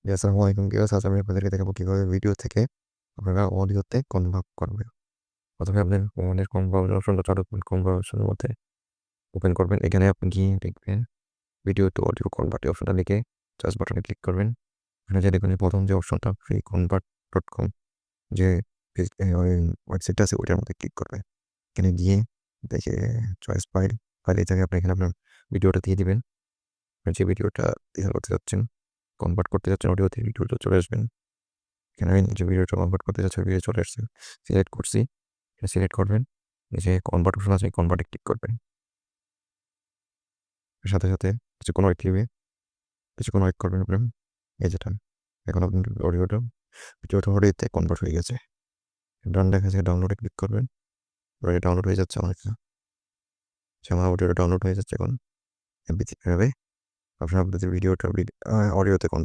জি, আসসালামু আলাইকুম ভিউয়ার্স। আজ আমি আপনাদেরকে দেখাবো কিভাবে ভিডিও থেকে আপনারা অডিওতে কনভার্ট করবেন। প্রথমে আপনার ফোনের কনভার্ট অপশনটা চালু করবেন। কনভার্ট অপশনের মধ্যে ওপেন করবেন। এখানে আপনি গিয়ে লিখবেন ভিডিও টু অডিও কনভার্ট এই অপশনটা লিখে সার্চ বাটনে ক্লিক করবেন। এখানে যে দেখবেন যে প্রথম যে অপশনটা ফ্রি কনভার্ট ডট কম যে ওয়েবসাইটটা আছে ওইটার মধ্যে ক্লিক করবেন। এখানে গিয়ে দেখে চয়েস ফাইল এই জায়গায় আপনি এখানে আপনার ভিডিওটা দিয়ে দিবেন। যে ভিডিওটা ডিজাইন করতে যাচ্ছেন, কনভার্ট করতে যাচ্ছেন অডিওতে ভিডিওটা চলে আসবেন। এখানে আমি যে ভিডিওটা কনভার্ট করতে চাচ্ছি ভিডিও চলে আসছে, সিলেক্ট করছি। এটা সিলেক্ট করবেন, এই যে কনভার্ট অপশন আছে কনভার্টে ক্লিক করবেন। এর সাথে সাথে কিছুক্ষণ ওয়েট দিবে, কিছুক্ষণ ওয়েট করবেন আপনার। এই যেটা এখন আপনার ভিডিওটা অডিওতে কনভার্ট হয়ে গেছে। ডান দেখা যাচ্ছে ডাউনলোডে ক্লিক করবেন। এবার ডাউনলোড হয়ে যাচ্ছে আমার অডিওটা ডাউনলোড হয়ে যাচ্ছে এখন এমপি3 হবে। আপনার ভিডিওটা অডিওতে কনভার্ট